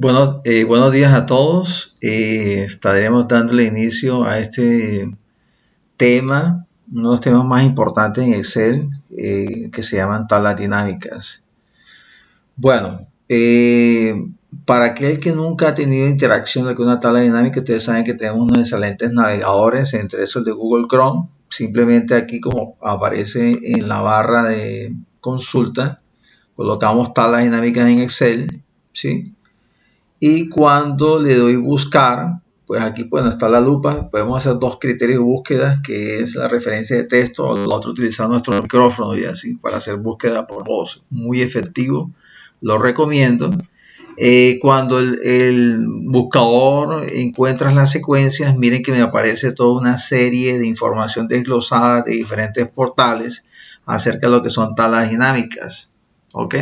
Buenos días a todos. Estaremos dándole inicio a este tema, uno de los temas más importantes en Excel, que se llaman tablas dinámicas. Bueno, para aquel que nunca ha tenido interacción con una tabla dinámica, ustedes saben que tenemos unos excelentes navegadores, entre esos el de Google Chrome. Simplemente aquí, como aparece en la barra de consulta, colocamos tablas dinámicas en Excel, ¿sí? Y cuando le doy buscar, pues aquí puede estar la lupa. Podemos hacer dos criterios de búsqueda, que es la referencia de texto, o el otro utilizar nuestro micrófono y así para hacer búsqueda por voz. Muy efectivo, lo recomiendo. Cuando el buscador encuentra las secuencias, miren que me aparece toda una serie de información desglosada de diferentes portales acerca de lo que son tablas dinámicas. ¿Ok?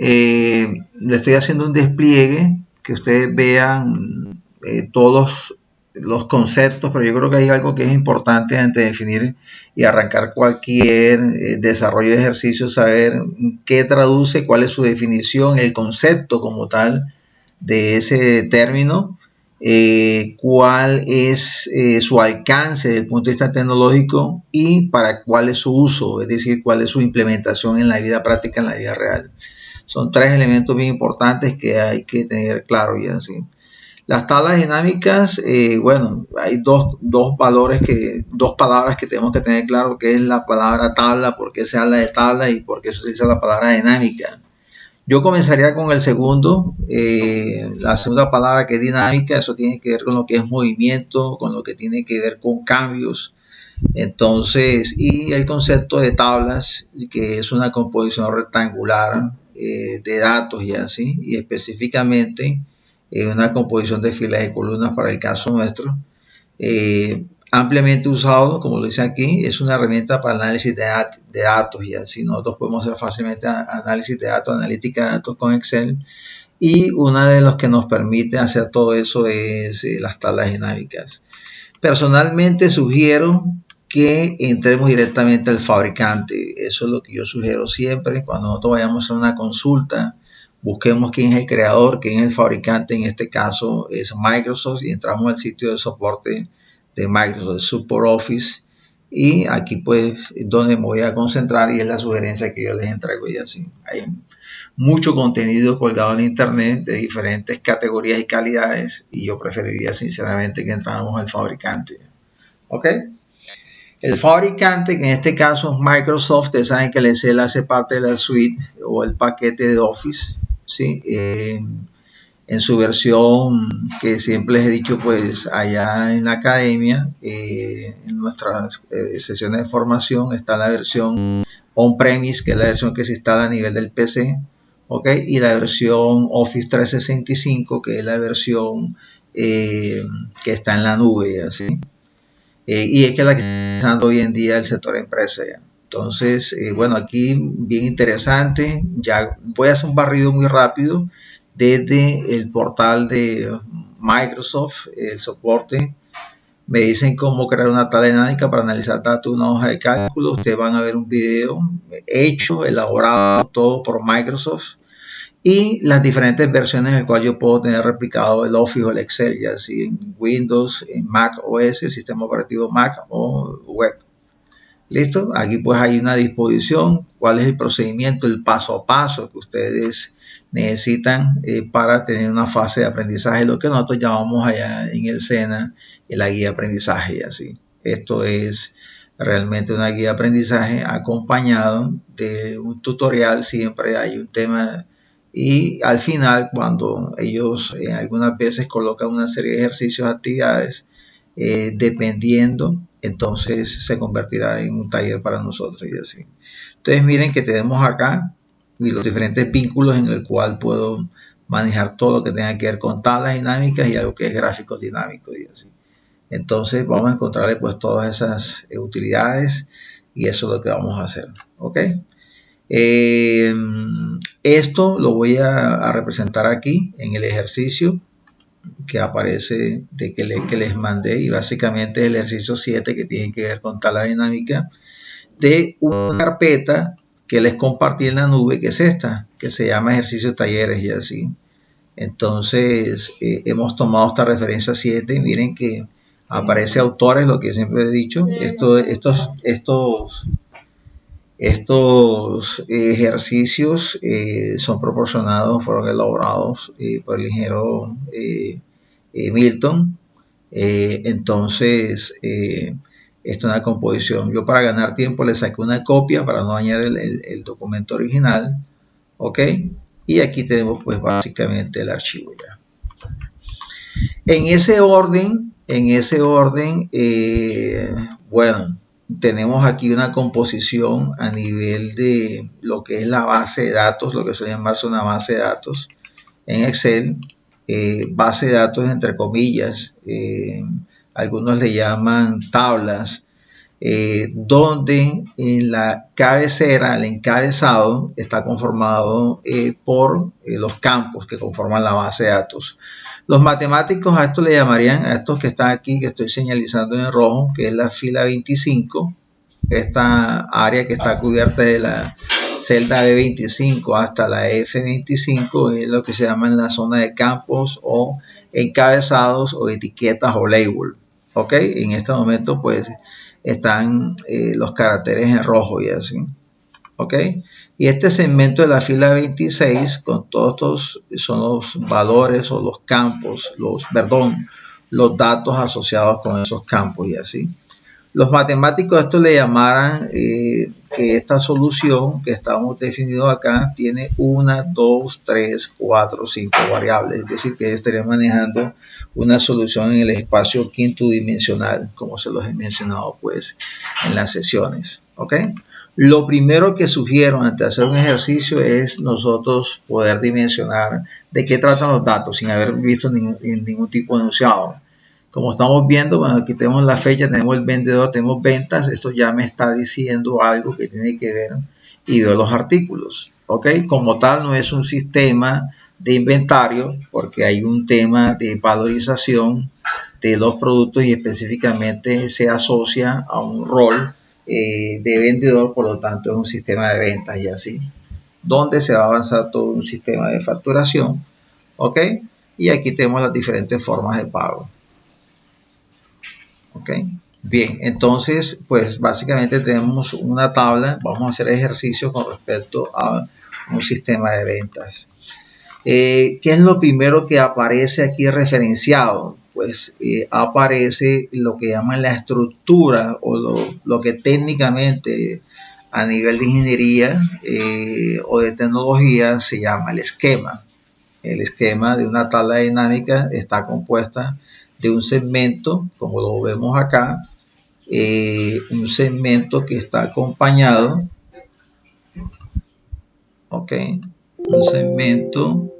Le estoy haciendo un despliegue que ustedes vean todos los conceptos, pero yo creo que hay algo que es importante antes de definir y arrancar cualquier desarrollo de ejercicio, saber qué traduce, cuál es su definición, el concepto como tal de ese término, cuál es su alcance desde el punto de vista tecnológico y para cuál es su uso, es decir, cuál es su implementación en la vida práctica, en la vida real. Son tres elementos bien importantes que hay que tener claro ya, ¿sí? Las tablas dinámicas, bueno, hay dos palabras que tenemos que tener claro, que es la palabra tabla, por qué se habla de tabla y por qué se utiliza la palabra dinámica. Yo comenzaría con el segundo, la segunda palabra, que es dinámica. Eso tiene que ver con lo que es movimiento, con lo que tiene que ver con cambios. Entonces, y el concepto de tablas, que es una composición rectangular de datos y así, y específicamente una composición de filas y columnas para el caso nuestro. Ampliamente usado, como lo dice aquí, es una herramienta para análisis de datos y así nosotros podemos hacer fácilmente análisis de datos, analítica de datos con Excel, y una de los que nos permite hacer todo eso es las tablas dinámicas. Personalmente sugiero que entremos directamente al fabricante. Eso es lo que yo sugiero siempre. Cuando nosotros vayamos a hacer una consulta, busquemos quién es el creador, quién es el fabricante. En este caso es Microsoft, y entramos al sitio de soporte de Microsoft, Support Office, y aquí pues donde me voy a concentrar, y es la sugerencia que yo les entrego. Y así hay mucho contenido colgado en internet de diferentes categorías y calidades, y yo preferiría sinceramente que entráramos al fabricante. ¿Ok? El fabricante, que en este caso es Microsoft, ustedes saben que el Excel hace parte de la suite o el paquete de Office, ¿sí? En su versión, que siempre les he dicho, pues allá en la academia, en nuestras sesiones de formación, está la versión on-premise, que es la versión que se instala a nivel del PC, ¿ok? Y la versión Office 365, que es la versión que está en la nube, ¿sí? Y es que la que está usando hoy en día el sector empresa ya. Entonces, bueno, aquí bien interesante. Ya voy a hacer un barrido muy rápido desde el portal de Microsoft, el soporte. Me dicen cómo crear una tabla dinámica para analizar datos de una hoja de cálculo. Ustedes van a ver un video hecho, elaborado, todo por Microsoft, y las diferentes versiones en las cuales yo puedo tener replicado el Office o el Excel, ya sea en Windows, en Mac OS, sistema operativo Mac o web. ¿Listo? Aquí pues hay una disposición, cuál es el procedimiento, el paso a paso que ustedes necesitan para tener una fase de aprendizaje, lo que nosotros llamamos allá en el SENA la guía de aprendizaje y así. Esto es realmente una guía de aprendizaje acompañado de un tutorial. Siempre hay un tema, y al final, cuando ellos algunas veces colocan una serie de ejercicios, actividades, dependiendo, entonces se convertirá en un taller para nosotros y así. Entonces miren que tenemos acá y los diferentes vínculos en el cual puedo manejar todo lo que tenga que ver con tablas dinámicas y algo que es gráficos dinámicos y así. Entonces vamos a encontrarle pues todas esas utilidades, y eso es lo que vamos a hacer. ¿Ok? Esto lo voy a representar aquí en el ejercicio que aparece que les mandé, y básicamente es el ejercicio 7, que tiene que ver con tabla dinámica de una carpeta que les compartí en la nube, que es esta, que se llama ejercicio talleres y así. Entonces, hemos tomado esta referencia 7. Miren que aparece autores, lo que siempre he dicho. Estos ejercicios son proporcionados, fueron elaborados por el ingeniero Milton. Entonces, esta es una composición. Yo, para ganar tiempo, le saqué una copia para no dañar el documento original. ¿Ok? Y aquí tenemos pues básicamente el archivo ya. En ese orden, bueno, tenemos aquí una composición a nivel de lo que es la base de datos, lo que suele llamarse una base de datos en Excel. Base de datos entre comillas, algunos le llaman tablas, donde en la cabecera, el encabezado, está conformado por los campos que conforman la base de datos. Los matemáticos a esto le llamarían, a estos que están aquí, que estoy señalizando en rojo, que es la fila 25, esta área que está cubierta de la celda B25 hasta la F25, es lo que se llama en la zona de campos o encabezados o etiquetas o label. ¿Ok? En este momento pues están los caracteres en rojo y así. ¿Ok? Y este segmento de la fila 26 con todos estos son los valores o los campos, los datos asociados con esos campos y así. Los matemáticos esto le llamarán que esta solución que estamos definiendo acá tiene 1, 2, 3, 4, 5 variables. Es decir, que estaría manejando una solución en el espacio quinto dimensional, como se los he mencionado pues en las sesiones. ¿Ok? Lo primero que sugiero antes de hacer un ejercicio es nosotros poder dimensionar de qué tratan los datos sin haber visto ningún tipo de enunciado. Como estamos viendo, bueno, aquí tenemos la fecha, tenemos el vendedor, tenemos ventas. Esto ya me está diciendo algo que tiene que ver y veo los artículos. ¿Ok? Como tal, no es un sistema de inventario porque hay un tema de valorización de los productos y específicamente se asocia a un rol de vendedor, por lo tanto es un sistema de ventas y así, donde se va a avanzar todo un sistema de facturación. ¿Ok? Y aquí tenemos las diferentes formas de pago. ¿Ok? Bien, entonces pues básicamente tenemos una tabla. Vamos a hacer ejercicios con respecto a un sistema de ventas. ¿Qué es lo primero que aparece aquí referenciado? Pues aparece lo que llaman la estructura o lo que técnicamente a nivel de ingeniería o de tecnología se llama el esquema. El esquema de una tabla dinámica está compuesta de un segmento, como lo vemos acá, un segmento que está acompañado, ¿ok? Un segmento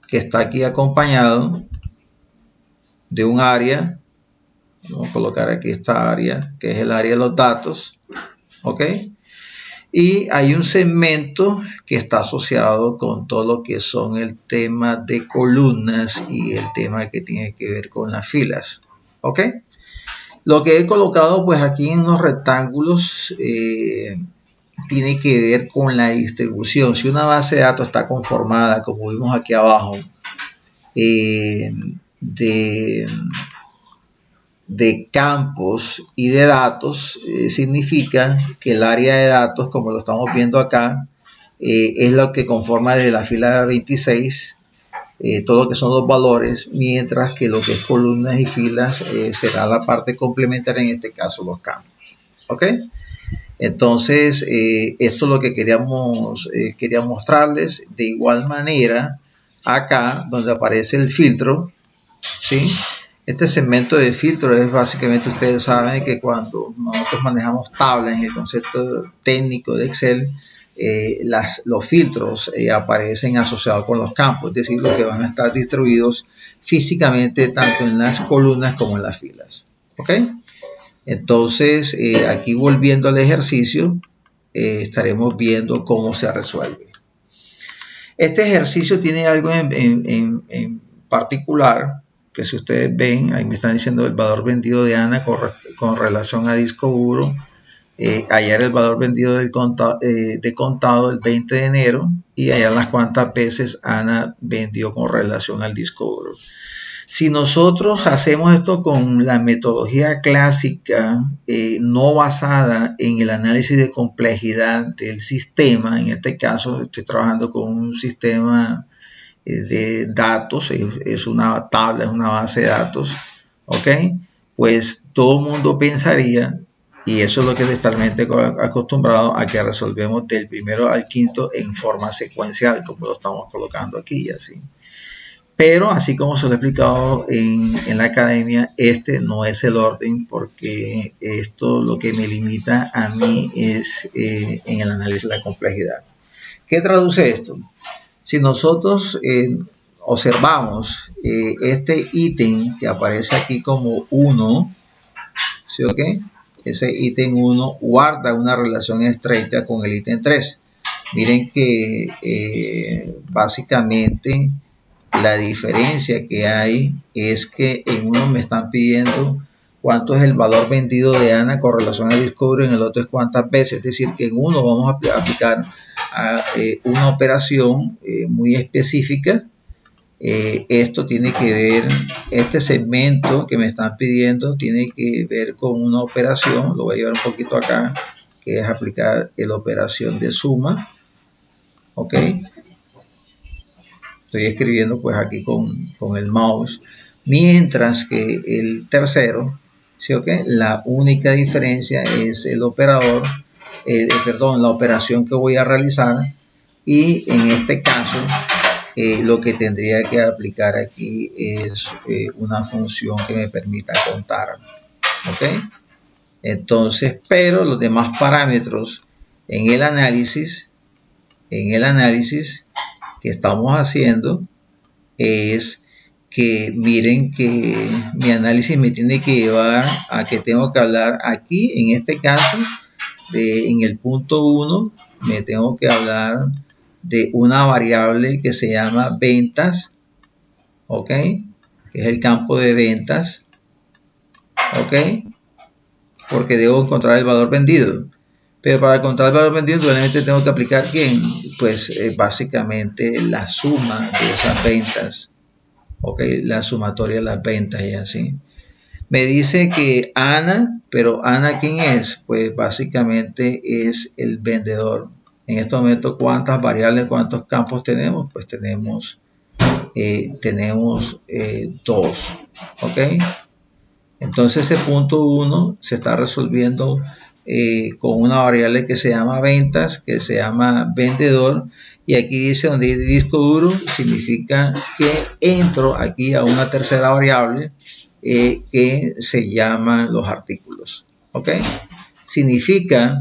que está aquí acompañado de un área. Vamos a colocar aquí esta área, que es el área de los datos, ¿ok? Y hay un segmento que está asociado con todo lo que son el tema de columnas y el tema que tiene que ver con las filas, ¿ok? Lo que he colocado pues aquí en los rectángulos tiene que ver con la distribución. Si una base de datos está conformada, como vimos aquí abajo, de campos y de datos, significa que el área de datos, como lo estamos viendo acá, es lo que conforma de la fila 26, todo lo que son los valores, mientras que lo que es columnas y filas será la parte complementaria, en este caso los campos. ¿Ok? Entonces, esto es lo que quería mostrarles. De igual manera, acá donde aparece el filtro, ¿sí? Este segmento de filtro es básicamente, ustedes saben que cuando nosotros manejamos tablas en el concepto técnico de Excel, los filtros aparecen asociados con los campos, es decir, los que van a estar distribuidos físicamente tanto en las columnas como en las filas. ¿Ok? Entonces, aquí volviendo al ejercicio, estaremos viendo cómo se resuelve. Este ejercicio tiene algo en particular, que si ustedes ven, ahí me están diciendo el valor vendido de Ana con relación a disco duro hallar el valor vendido de contado el 20 de enero y hallar las cuantas veces Ana vendió con relación al disco duro. Si nosotros hacemos esto con la metodología clásica, no basada en el análisis de complejidad del sistema, en este caso estoy trabajando con un sistema de datos, es una tabla, es una base de datos, ¿ok? Pues todo el mundo pensaría, y eso es lo que es totalmente acostumbrado a que resolvemos del primero al quinto en forma secuencial, como lo estamos colocando aquí y así. Pero así como se lo he explicado en la academia, este no es el orden, porque esto lo que me limita a mí es en el análisis de la complejidad. ¿Qué traduce esto? Si nosotros observamos este ítem que aparece aquí como 1, ¿sí, okay? Ese ítem 1 guarda una relación estrecha con el ítem 3. Miren que básicamente la diferencia que hay es que en uno me están pidiendo cuánto es el valor vendido de Ana con relación al disco duro, en el otro es cuántas veces. Es decir, que en uno vamos a aplicar una operación muy específica. Esto tiene que ver, este segmento que me están pidiendo tiene que ver con una operación, lo voy a llevar un poquito acá, que es aplicar la operación de suma, ok. Estoy escribiendo pues aquí con el mouse, mientras que el tercero, ¿sí, okay? La única diferencia es el operador, la operación que voy a realizar, y en este caso lo que tendría que aplicar aquí es una función que me permita contar, ¿ok? Entonces, pero los demás parámetros en el análisis que estamos haciendo es que miren que mi análisis me tiene que llevar a que tengo que hablar aquí, en este caso, en el punto 1, me tengo que hablar de una variable que se llama ventas, ok, que es el campo de ventas, ok, porque debo encontrar el valor vendido. Pero para encontrar el valor vendido, obviamente tengo que aplicar ¿quién? Pues básicamente la suma de esas ventas, ok, la sumatoria de las ventas y así. Me dice que Ana, pero Ana ¿quién es? Pues básicamente es el vendedor. En este momento, ¿cuántas variables, cuántos campos tenemos? Pues tenemos 2, ok. Entonces ese punto 1 se está resolviendo con una variable que se llama ventas, que se llama vendedor, y aquí dice donde dice disco duro, significa que entro aquí a una tercera variable que se llaman los artículos, ¿ok? Significa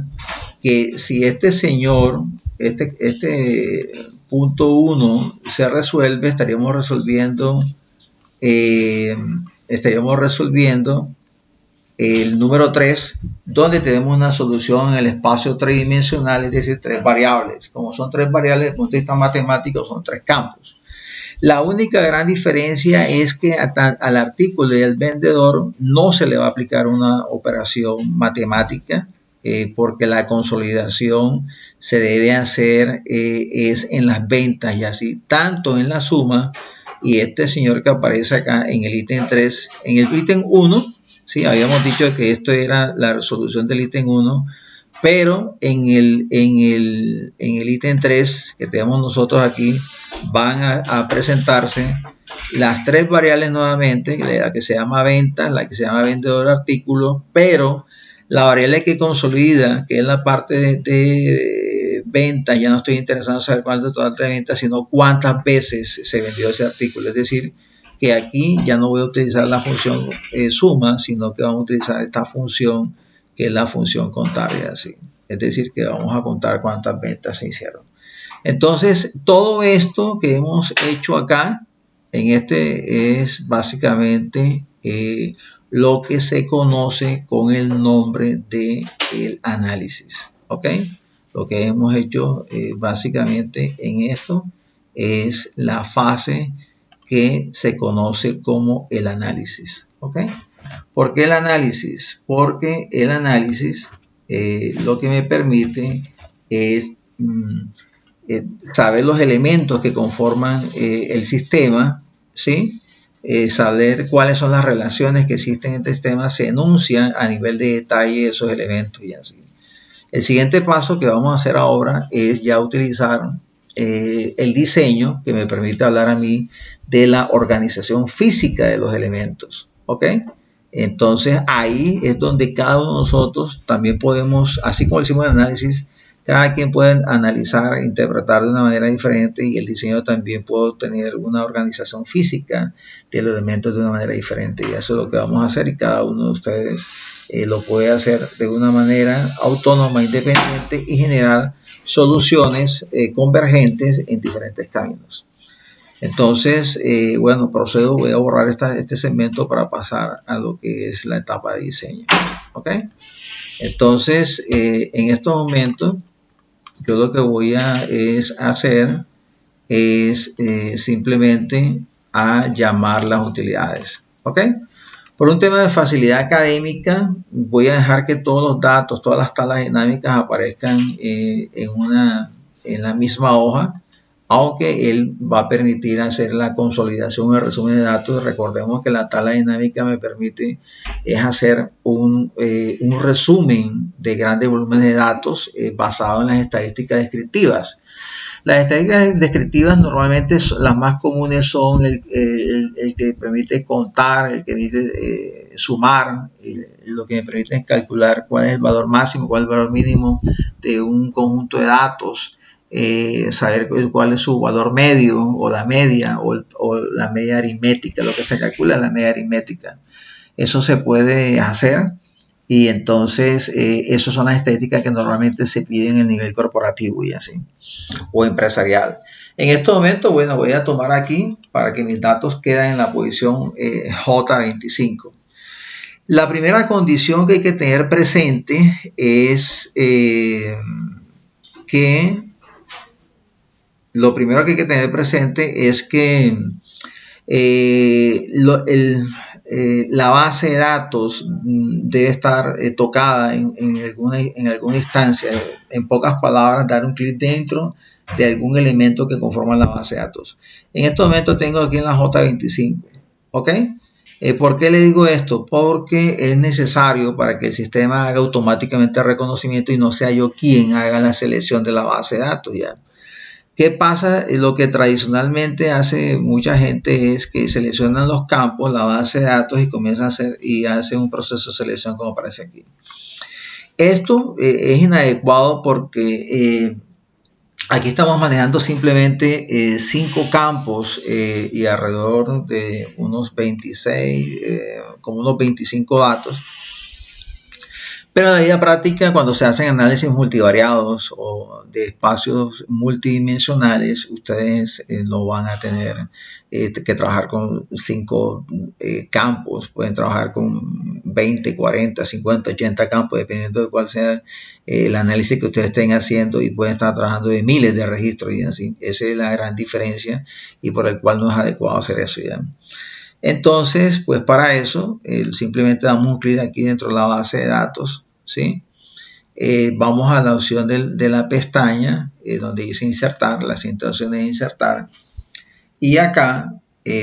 que si este señor, este punto 1 se resuelve, estaríamos resolviendo el número 3, donde tenemos una solución en el espacio tridimensional, es decir, 3 variables. Como son 3 variables, desde el punto de vista matemático, son 3 campos. La única gran diferencia es que al artículo y al vendedor no se le va a aplicar una operación matemática, porque la consolidación se debe hacer es en las ventas y así, tanto en la suma, y este señor que aparece acá en el ítem 3, en el ítem 1, sí, habíamos dicho que esto era la resolución del ítem 1, pero en el ítem 3 que tenemos nosotros aquí, van a presentarse las 3 variables nuevamente, la que se llama venta, la que se llama vendedor artículo, pero la variable que consolida, que es la parte de venta, ya no estoy interesado en saber cuánto total de venta, sino cuántas veces se vendió ese artículo. Es decir, que aquí ya no voy a utilizar la función suma, sino que vamos a utilizar esta función, que es la función contar y así. Es decir, que vamos a contar cuántas ventas se hicieron. Entonces, todo esto que hemos hecho acá, en este es básicamente lo que se conoce con el nombre de el análisis, ¿ok? Lo que hemos hecho básicamente en esto es la fase que se conoce como el análisis, ¿ok? ¿Por qué el análisis? Porque el análisis lo que me permite es saber los elementos que conforman el sistema, ¿sí? Saber cuáles son las relaciones que existen entre sistemas, se enuncian a nivel de detalle esos elementos y así. El siguiente paso que vamos a hacer ahora es ya utilizar el diseño que me permite hablar a mí de la organización física de los elementos, ¿ok? Entonces ahí es donde cada uno de nosotros también podemos, así como hicimos el análisis, cada quien puede analizar, interpretar de una manera diferente y el diseño también puede tener una organización física de los elementos de una manera diferente. Y eso es lo que vamos a hacer y cada uno de ustedes lo puede hacer de una manera autónoma, independiente y generar soluciones convergentes en diferentes caminos. Entonces, bueno, procedo, voy a borrar este segmento para pasar a lo que es la etapa de diseño. ¿Ok? Entonces, en estos momentos, yo lo que voy a hacer es simplemente a llamar las utilidades. ¿Ok? Por un tema de facilidad académica, voy a dejar que todos los datos, todas las tablas dinámicas aparezcan en la misma hoja, aunque él va a permitir hacer la consolidación y el resumen de datos. Recordemos que la tabla dinámica me permite hacer un resumen de grandes volúmenes de datos basado en las estadísticas descriptivas. Las estadísticas descriptivas normalmente las más comunes son el que permite contar, el que permite sumar, lo que me permite calcular cuál es el valor máximo, cuál es el valor mínimo de un conjunto de datos, saber cuál es su valor medio o la media o la media aritmética, lo que se calcula es la media aritmética. Eso se puede hacer. Y entonces, esas son las estadísticas que normalmente se piden en el nivel corporativo y así, o empresarial. En este momento, bueno, voy a tomar aquí para que mis datos queden en la posición J25. La primera condición que hay que tener presente es que lo primero que hay que tener presente es que la base de datos debe estar tocada en alguna instancia. En pocas palabras, dar un clic dentro de algún elemento que conforma la base de datos. En este momento tengo aquí en la J25. ¿Ok? ¿Por qué le digo esto? Porque es necesario para que el sistema haga automáticamente el reconocimiento y no sea yo quien haga la selección de la base de datos. ¿Ya? ¿Qué pasa? Lo que tradicionalmente hace mucha gente es que seleccionan los campos, la base de datos y comienza a hace un proceso de selección como aparece aquí. Esto es inadecuado porque aquí estamos manejando simplemente 5 campos y alrededor de unos 26, como unos 25 datos. Pero en la vida práctica, cuando se hacen análisis multivariados o de espacios multidimensionales, ustedes no van a tener que trabajar con 5 campos. Pueden trabajar con 20, 40, 50, 80 campos, dependiendo de cuál sea el análisis que ustedes estén haciendo, y pueden estar trabajando de miles de registros y así. Esa es la gran diferencia y por el cual no es adecuado hacer eso ya. Entonces, pues para eso, simplemente damos un clic aquí dentro de la base de datos, ¿sí? Vamos a la opción de la pestaña donde dice insertar, la siguiente opción es insertar, y acá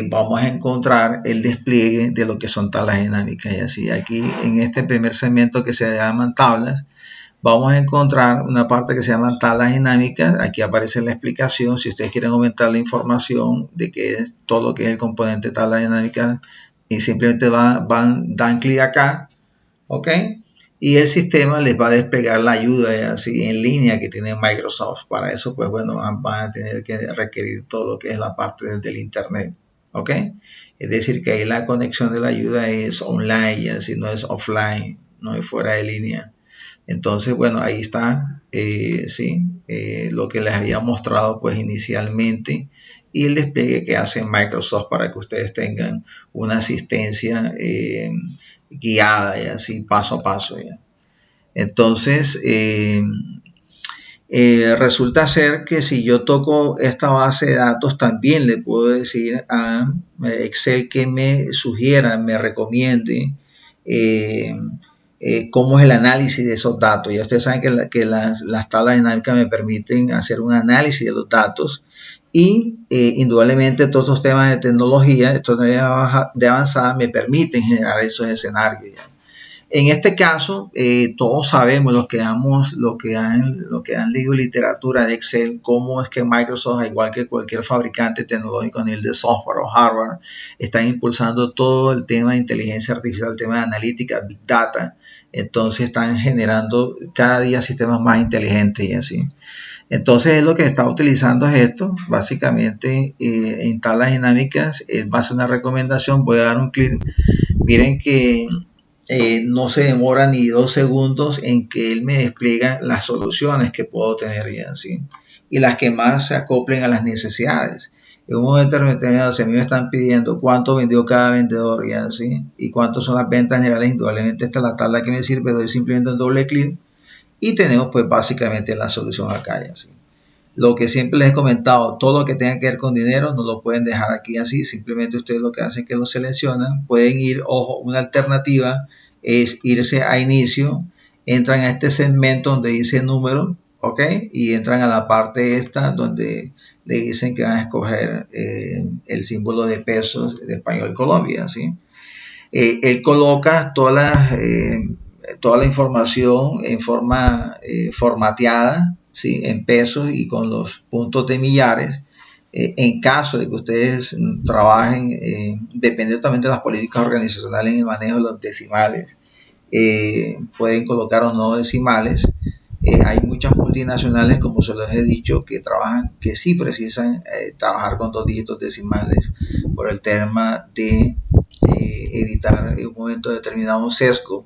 vamos a encontrar el despliegue de lo que son tablas dinámicas y así. Aquí en este primer segmento que se llaman tablas, vamos a encontrar una parte que se llama tablas dinámicas. Aquí aparece la explicación. Si ustedes quieren aumentar la información de qué es todo lo que es el componente de tablas dinámicas, y simplemente dan clic acá, ¿ok? Y el sistema les va a desplegar la ayuda así en línea que tiene Microsoft. Para eso, pues bueno, van a tener que requerir todo lo que es la parte del internet, ¿ok? Es decir, que ahí la conexión de la ayuda es online y así, no es offline, no es fuera de línea. Entonces, bueno, ahí está, lo que les había mostrado pues inicialmente, y el despliegue que hace Microsoft para que ustedes tengan una asistencia guiada y así paso a paso. ¿Ya? Entonces, resulta ser que si yo toco esta base de datos, también le puedo decir a Excel que me sugiera, me recomiende cómo es el análisis de esos datos. Ya ustedes saben que las tablas dinámicas me permiten hacer un análisis de los datos y indudablemente todos los temas de tecnología, de tecnología de avanzada, me permiten generar esos escenarios. ¿Ya? En este caso, todos sabemos, los que han leído literatura de Excel, cómo es que Microsoft, al igual que cualquier fabricante tecnológico a nivel de software o hardware, están impulsando todo el tema de inteligencia artificial, el tema de analítica, Big Data. Entonces están generando cada día sistemas más inteligentes y así. Entonces lo que está utilizando es esto, básicamente en tablas dinámicas, va a ser una recomendación, voy a dar un clic, miren que no se demora ni 2 segundos en que él me despliega las soluciones que puedo tener y así, y las que más se acoplen a las necesidades. En un momento determinado, si a mí me están pidiendo cuánto vendió cada vendedor y así, y cuántas son las ventas generales, indudablemente esta es la tabla que me sirve, doy simplemente un doble clic y tenemos pues básicamente la solución acá y así. Lo que siempre les he comentado, todo lo que tenga que ver con dinero no lo pueden dejar aquí así, simplemente ustedes lo que hacen es que lo seleccionan, pueden ir, ojo, una alternativa es irse a inicio, entran a este segmento donde dice número, ok, y entran a la parte esta donde le dicen que van a escoger el símbolo de pesos de Español Colombia, ¿sí? Él coloca toda la información en forma formateada, ¿sí? En pesos y con los puntos de millares. En caso de que ustedes trabajen, dependiendo también de las políticas organizacionales en el manejo de los decimales, pueden colocar o no decimales. Hay muchas multinacionales, como se les he dicho, que sí precisan trabajar con 2 dígitos decimales por el tema de evitar en un momento determinado un sesgo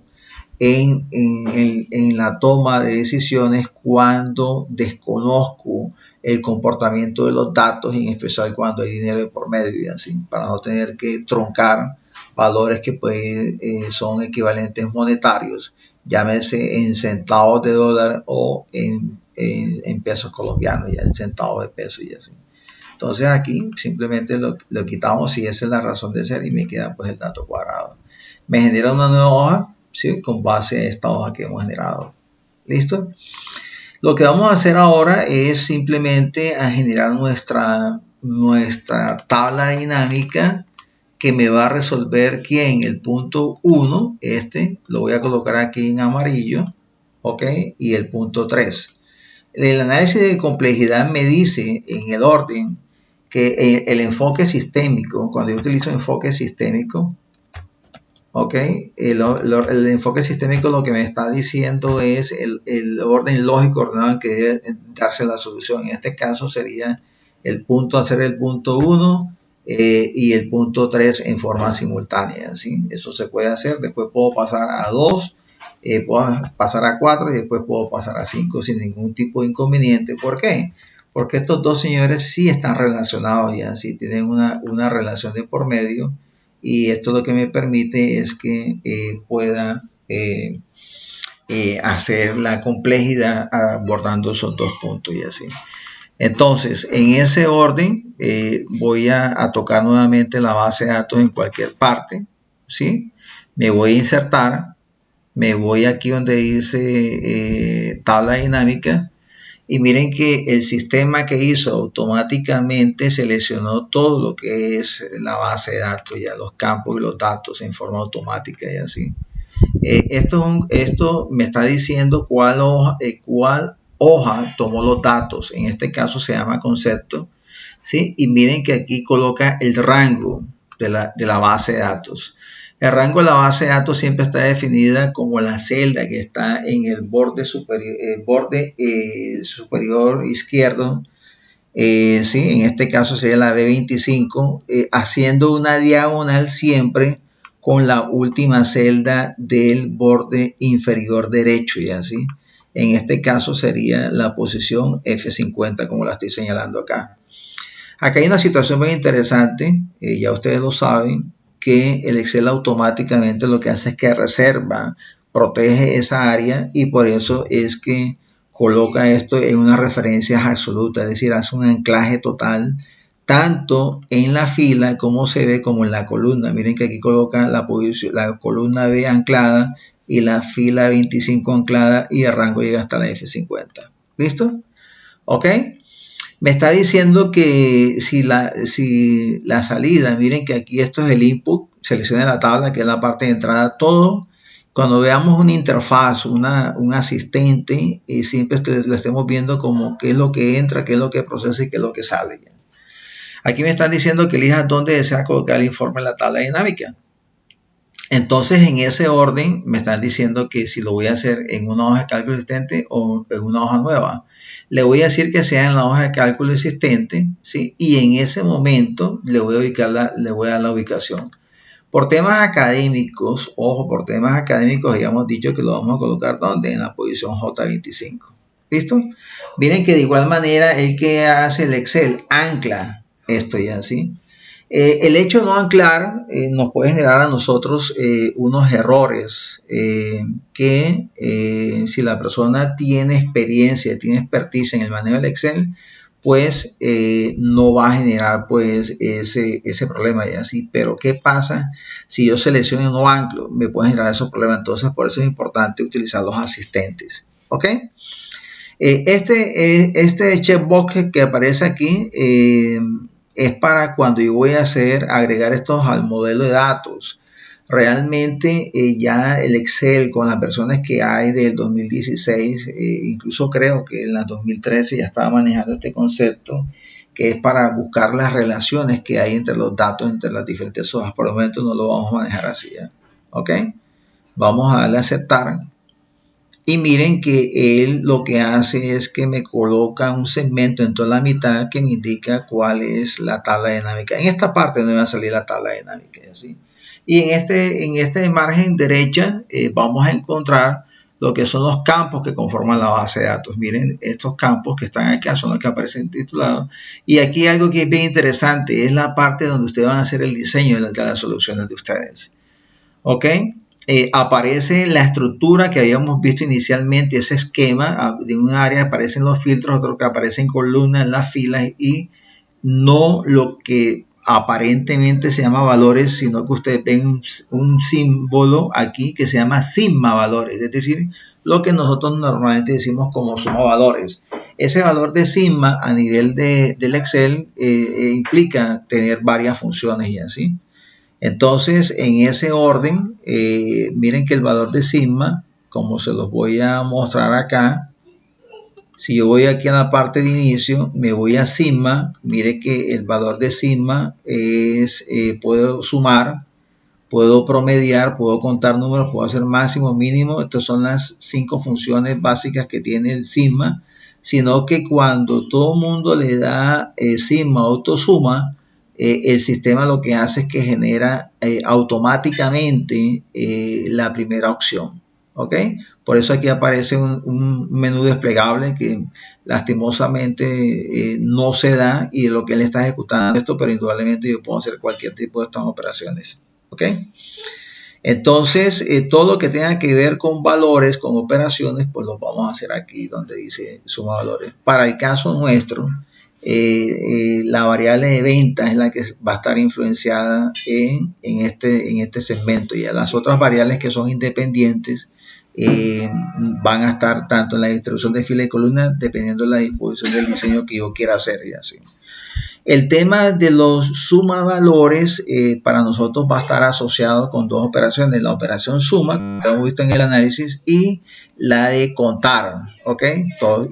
en la toma de decisiones cuando desconozco el comportamiento de los datos, en especial cuando hay dinero de por medio, y así, para no tener que truncar valores que son equivalentes monetarios, llámese en centavos de dólar o en pesos colombianos, ya en centavos de peso y así. Entonces aquí simplemente lo quitamos y esa es la razón de ser y me queda pues el dato cuadrado. Me genera una nueva hoja, ¿sí? Con base a esta hoja que hemos generado. ¿Listo? Lo que vamos a hacer ahora es simplemente a generar nuestra tabla dinámica que me va a resolver ¿quién? El punto 1, lo voy a colocar aquí en amarillo, ¿ok? Y el punto 3. El análisis de complejidad me dice en el orden que el enfoque sistémico, cuando yo utilizo enfoque sistémico, ¿ok? El enfoque sistémico lo que me está diciendo es el orden lógico ordenado en que debe darse la solución. En este caso sería el punto hacer el punto 1 y el punto 3 en forma simultánea, ¿sí? Eso se puede hacer, después puedo pasar a 2, puedo pasar a 4 y después puedo pasar a 5 sin ningún tipo de inconveniente. ¿Por qué? Porque estos dos señores sí están relacionados ya, sí tienen una relación de por medio, y esto lo que me permite es que pueda hacer la complejidad abordando esos 2 puntos y así. Entonces, en ese orden voy a tocar nuevamente la base de datos en cualquier parte, ¿sí? Me voy a insertar, me voy aquí donde dice tabla dinámica, y miren que el sistema que hizo automáticamente seleccionó todo lo que es la base de datos, ya los campos y los datos en forma automática y así. Esto me está diciendo cuál hoja tomó los datos. En este caso se llama concepto, ¿sí? Y miren que aquí coloca el rango de la base de datos. El rango de la base de datos siempre está definida como la celda que está en el borde superior izquierdo. Sí, en este caso sería la B25, haciendo una diagonal siempre con la última celda del borde inferior derecho y así. En este caso sería la posición F50 como la estoy señalando acá. Acá hay una situación muy interesante, ya ustedes lo saben, que el Excel automáticamente lo que hace es que reserva, protege esa área y por eso es que coloca esto en una referencia absoluta, es decir, hace un anclaje total tanto en la fila como se ve como en la columna. Miren que aquí coloca la columna B anclada y la fila 25 anclada y el rango llega hasta la F50. ¿Listo? ¿Ok? Me está diciendo que si la salida, miren que aquí esto es el input, seleccione la tabla que es la parte de entrada, todo. Cuando veamos una interfaz, un asistente, siempre lo estemos viendo como qué es lo que entra, qué es lo que procesa y qué es lo que sale. Aquí me están diciendo que elija dónde desea colocar el informe en la tabla dinámica. Entonces, en ese orden, me están diciendo que si lo voy a hacer en una hoja de cálculo existente o en una hoja nueva. Le voy a decir que sea en la hoja de cálculo existente, ¿sí? Y en ese momento le voy a dar la ubicación. Por temas académicos, ojo, por temas académicos habíamos dicho que lo vamos a colocar ¿dónde? En la posición J25. ¿Listo? Miren que de igual manera el que hace el Excel ancla esto ya, ¿sí? El hecho de no anclar nos puede generar a nosotros unos errores que si la persona tiene experiencia, tiene expertise en el manejo del Excel, pues no va a generar pues ese problema ya, ¿sí? Pero ¿qué pasa si yo selecciono y no anclo? Me puede generar esos problemas. Entonces por eso es importante utilizar los asistentes. ¿Ok? Este checkbox que aparece aquí es para cuando yo voy a agregar estos al modelo de datos. Realmente ya el Excel con las versiones que hay del 2016, incluso creo que en la 2013 ya estaba manejando este concepto, que es para buscar las relaciones que hay entre los datos, entre las diferentes hojas. Por el momento no lo vamos a manejar así, ¿ya? ¿Ok? Vamos a darle a aceptar. Y miren que él lo que hace es que me coloca un segmento en toda la mitad que me indica cuál es la tabla dinámica. En esta parte no va a salir la tabla dinámica, ¿sí? Y en este margen derecha vamos a encontrar lo que son los campos que conforman la base de datos. Miren, estos campos que están acá son los que aparecen titulados. Y aquí algo que es bien interesante, es la parte donde ustedes van a hacer el diseño de las soluciones de ustedes. ¿Ok? Aparece la estructura que habíamos visto inicialmente, ese esquema de un área, aparecen los filtros, otro que aparece en columnas, en las filas y no lo que aparentemente se llama valores, sino que ustedes ven un símbolo aquí que se llama sigma valores, es decir, lo que nosotros normalmente decimos como suma valores. Ese valor de sigma a nivel del Excel implica tener varias funciones y así. Entonces, en ese orden, miren que el valor de sigma, como se los voy a mostrar acá, si yo voy aquí a la parte de inicio, me voy a sigma, mire que el valor de sigma es, puedo sumar, puedo promediar, puedo contar números, puedo hacer máximo, mínimo. Estas son las 5 funciones básicas que tiene el sigma, sino que cuando todo el mundo le da sigma autosuma, el sistema lo que hace es que genera automáticamente la primera opción. ¿Ok? Por eso aquí aparece un menú desplegable que lastimosamente no se da y lo que él está ejecutando esto, pero indudablemente yo puedo hacer cualquier tipo de estas operaciones. ¿Ok? Entonces, todo lo que tenga que ver con valores, con operaciones, pues lo vamos a hacer aquí donde dice suma valores. Para el caso nuestro, la variable de venta es la que va a estar influenciada en este segmento, y las otras variables que son independientes van a estar tanto en la distribución de fila y columna dependiendo de la disposición del diseño que yo quiera hacer y así. El tema de los suma valores para nosotros va a estar asociado con dos operaciones, la operación suma que hemos visto en el análisis y la de contar, ¿ok?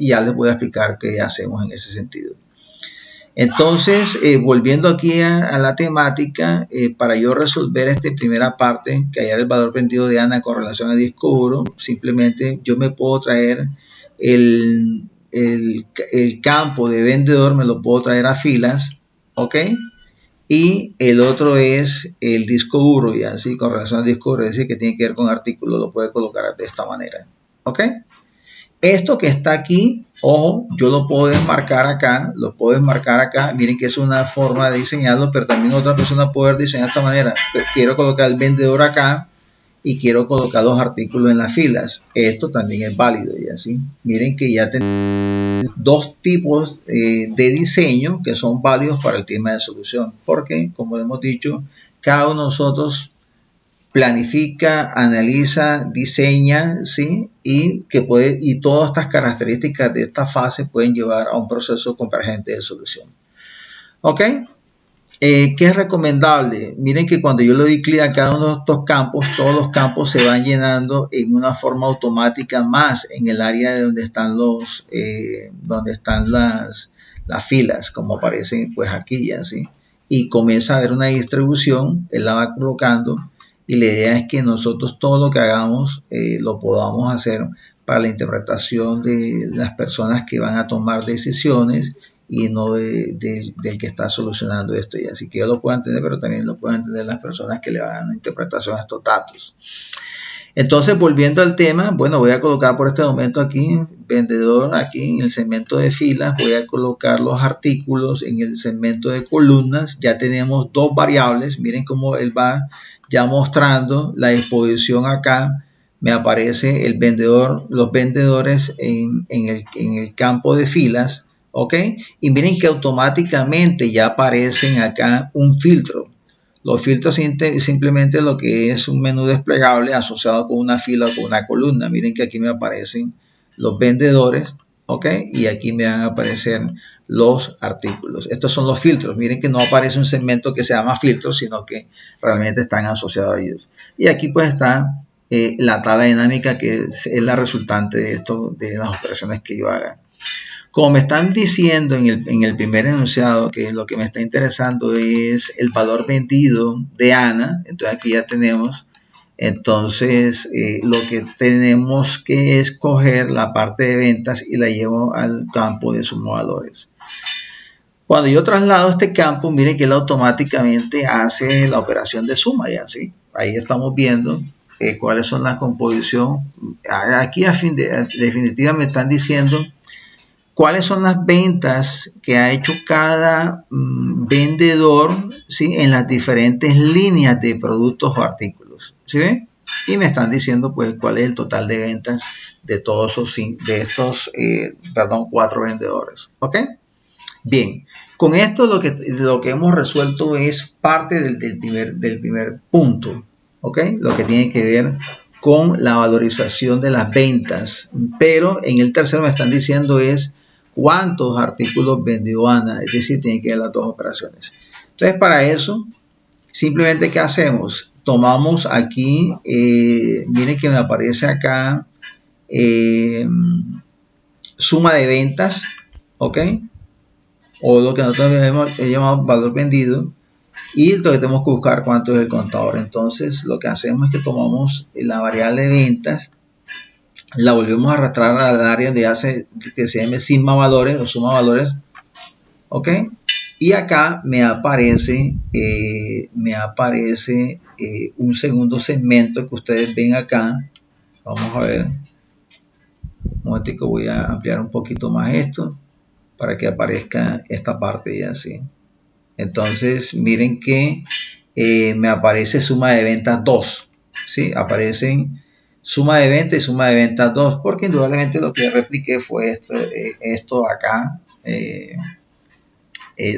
Y ya les voy a explicar qué hacemos en ese sentido. Entonces, volviendo aquí a la temática, para yo resolver esta primera parte, que hallar el valor vendido de Ana con relación al disco duro, simplemente yo me puedo traer el campo de vendedor, me lo puedo traer a filas, ¿ok? Y el otro es el disco duro, y así con relación al disco duro, es decir, que tiene que ver con artículos, lo puede colocar de esta manera, ¿ok? Esto que está aquí, ojo, yo lo puedo desmarcar acá, miren que es una forma de diseñarlo, pero también otra persona puede diseñar de esta manera. Quiero colocar el vendedor acá y quiero colocar los artículos en las filas. Esto también es válido y así. Miren que ya tenemos dos tipos de diseño que son válidos para el tema de solución, porque como hemos dicho, cada uno de nosotros planifica, analiza, diseña, ¿sí? Y todas estas características de esta fase pueden llevar a un proceso convergente de solución. ¿Ok? ¿Qué es recomendable? Miren que cuando yo le doy clic a cada uno de estos campos, todos los campos se van llenando en una forma automática más en el área de donde están las filas, como aparecen pues aquí ya, ¿sí? Y comienza a haber una distribución, él la va colocando, y la idea es que nosotros todo lo que hagamos lo podamos hacer para la interpretación de las personas que van a tomar decisiones y no del que está solucionando esto. Y así que yo lo puedo entender, pero también lo pueden entender las personas que le van a dar interpretación a estos datos. Entonces, volviendo al tema, bueno, voy a colocar por este momento aquí, vendedor, aquí en el segmento de filas, voy a colocar los artículos en el segmento de columnas. Ya tenemos dos variables, miren cómo él va ya mostrando la disposición acá. Me aparece el vendedor, los vendedores en el campo de filas, ¿ok? Y miren que automáticamente ya aparecen acá un filtro. Los filtros simplemente lo que es un menú desplegable asociado con una fila o con una columna. Miren que aquí me aparecen los vendedores, ¿ok? Y aquí me van a aparecer los artículos. Estos son los filtros. Miren que no aparece un segmento que se llama filtros, sino que realmente están asociados a ellos. Y aquí pues está la tabla dinámica, que es la resultante de esto, de las operaciones que yo haga. Como me están diciendo en el primer enunciado que lo que me está interesando es el valor vendido de Ana, entonces aquí ya tenemos, entonces lo que tenemos que escoger la parte de ventas y la llevo al campo de sumodores. Cuando yo traslado este campo, miren que él automáticamente hace la operación de suma, ya, ¿sí? Ahí estamos viendo cuáles son las composiciones. Aquí definitivamente me están diciendo cuáles son las ventas que ha hecho cada vendedor, ¿sí? En las diferentes líneas de productos o artículos, ¿sí ven? Y me están diciendo pues cuál es el total de ventas de todos estos 4 vendedores, ¿ok? Bien, con esto lo que hemos resuelto es parte del primer punto, ¿ok? Lo que tiene que ver con la valorización de las ventas, pero en el tercero me están diciendo es cuántos artículos vendió Ana, es decir, tiene que ver las dos operaciones. Entonces, para eso, simplemente, ¿qué hacemos? Tomamos aquí, miren que me aparece acá, suma de ventas, ¿ok? O lo que nosotros hemos llamado valor vendido, y lo que tenemos que buscar cuánto es el contador. Entonces, lo que hacemos es que tomamos la variable de ventas, la volvemos a arrastrar al área donde hace que se llame suma valores o suma valores, ¿ok? Y acá me aparece un segundo segmento que ustedes ven acá. Vamos a ver, un momentico, voy a ampliar un poquito más esto para que aparezca esta parte ya así. Entonces miren que me aparece suma de ventas 2, ¿sí? Aparecen suma de ventas y suma de ventas 2, porque indudablemente lo que repliqué fue esto acá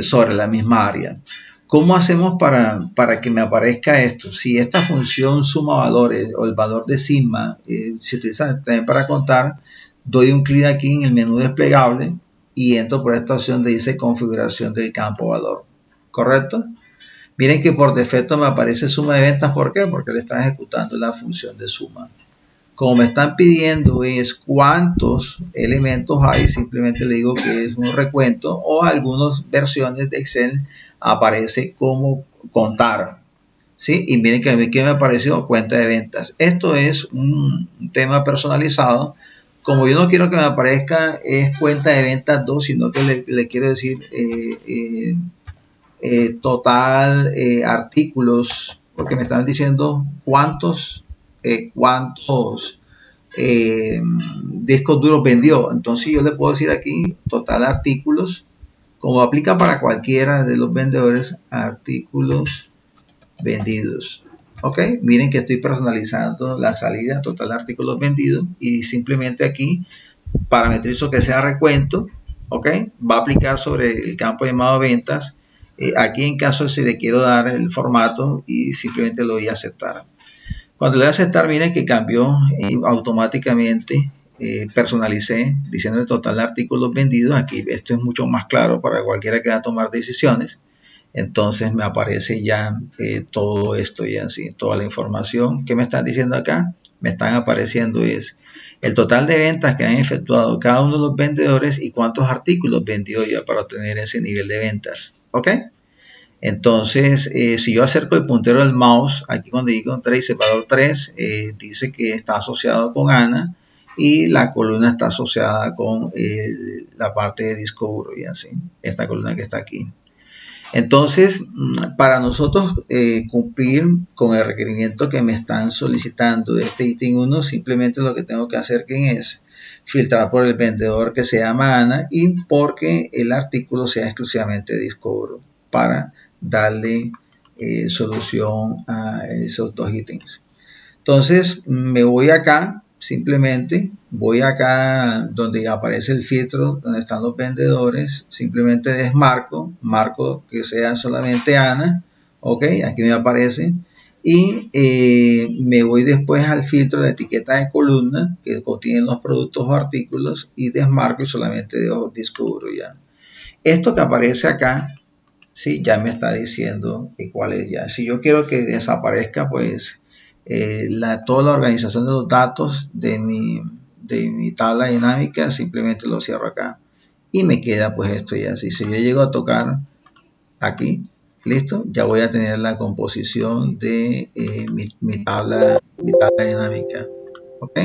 sobre la misma área. ¿Cómo hacemos para que me aparezca esto? Si esta función suma valores o el valor de sigma se utiliza también para contar, doy un clic aquí en el menú desplegable y entro por esta opción de dice configuración del campo valor, ¿correcto? Miren que por defecto me aparece suma de ventas. ¿Por qué? Porque le están ejecutando la función de suma. Como me están pidiendo es cuántos elementos hay, simplemente le digo que es un recuento, o algunas versiones de Excel aparece como contar, ¿sí? Y miren que a mí que me apareció cuenta de ventas. Esto es un tema personalizado. Como yo no quiero que me aparezca es cuenta de ventas 2, sino que le quiero decir total artículos, porque me están diciendo cuántos discos duros vendió. Entonces yo le puedo decir aquí total artículos, como aplica para cualquiera de los vendedores, artículos vendidos. Ok, miren que estoy personalizando la salida, total artículos vendidos, y simplemente aquí parametrizo que sea recuento. Ok, va a aplicar sobre el campo llamado ventas. Aquí en caso si le quiero dar el formato y simplemente lo voy a aceptar. Cuando le doy a aceptar, miren que cambió automáticamente. Personalicé diciendo el total de artículos vendidos. Aquí esto es mucho más claro para cualquiera que va a tomar decisiones. Entonces me aparece ya todo esto y así, toda la información que me están diciendo acá, me están apareciendo es el total de ventas que han efectuado cada uno de los vendedores y cuántos artículos vendió ya para obtener ese nivel de ventas. ¿Ok? Entonces, si yo acerco el puntero del mouse, aquí cuando digo trace valor 3, dice que está asociado con Ana y la columna está asociada con la parte de disco duro y así, esta columna que está aquí. Entonces, para nosotros cumplir con el requerimiento que me están solicitando de este ítem 1, simplemente lo que tengo que hacer es filtrar por el vendedor que se llama Ana y porque el artículo sea exclusivamente disco duro para darle solución a esos dos ítems. Entonces, me voy acá. Simplemente voy acá donde aparece el filtro, donde están los vendedores, simplemente desmarco, marco que sea solamente Ana, ok, aquí me aparece, y me voy después al filtro de etiqueta de columna, que contiene los productos o artículos, y desmarco y solamente dejo disco duro ya. Esto que aparece acá, sí, ya me está diciendo cuál es ya. Si yo quiero que desaparezca, pues toda la organización de los datos de mi tabla dinámica, simplemente lo cierro acá y me queda pues esto ya. Si yo llego a tocar aquí, listo, ya voy a tener la composición de mi tabla dinámica. ¿Ok?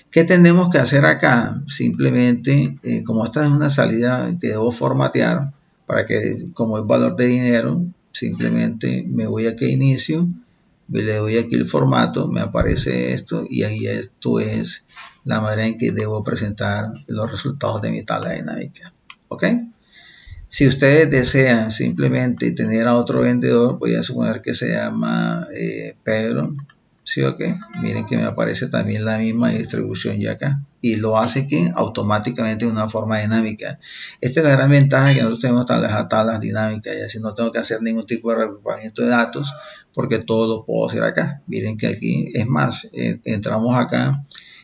¿Qué tenemos que hacer acá? Simplemente, como esta es una salida que debo formatear para que, como es valor de dinero, simplemente me voy aquí a inicio, le doy aquí el formato, me aparece esto y ahí esto es la manera en que debo presentar los resultados de mi tabla dinámica. ¿Ok? Si ustedes desean simplemente tener a otro vendedor, voy a suponer que se llama Pedro. ¿Sí o qué? Miren que me aparece también la misma distribución ya acá. Y lo hace que automáticamente de una forma dinámica. Esta es la gran ventaja que nosotros tenemos tablas dinámicas. Y así no tengo que hacer ningún tipo de reagrupamiento de datos porque todo lo puedo hacer acá. Miren que aquí, es más, entramos acá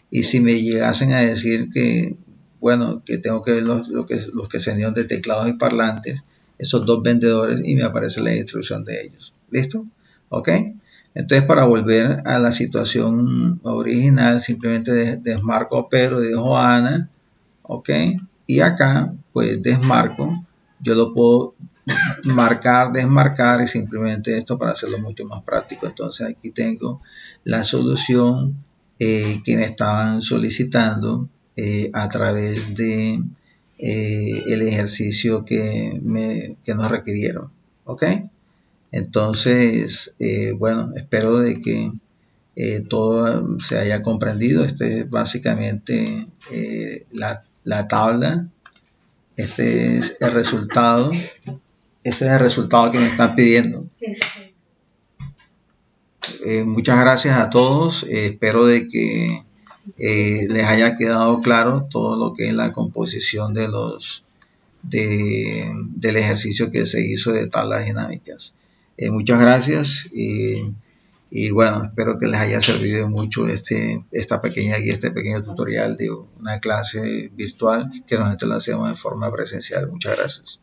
y si me llegasen a decir que, bueno, que tengo que ver los que se vendieron de teclados y parlantes, esos dos vendedores y me aparece la distribución de ellos. ¿Listo? ¿Ok? Entonces, para volver a la situación original, simplemente desmarco a Pedro, dejo a Ana, ¿ok? Y acá, pues desmarco, yo lo puedo marcar, desmarcar y simplemente esto para hacerlo mucho más práctico. Entonces, aquí tengo la solución que me estaban solicitando a través de el ejercicio que nos requirieron, ¿ok? Entonces, bueno, espero de que todo se haya comprendido. Este es básicamente la tabla. Este es el resultado. Ese es el resultado que me están pidiendo. Muchas gracias a todos. Espero de que les haya quedado claro todo lo que es la composición de del ejercicio que se hizo de tablas dinámicas. Muchas gracias y bueno, espero que les haya servido mucho esta pequeña guía, este pequeño tutorial de una clase virtual que normalmente lo hacemos en forma presencial. Muchas gracias.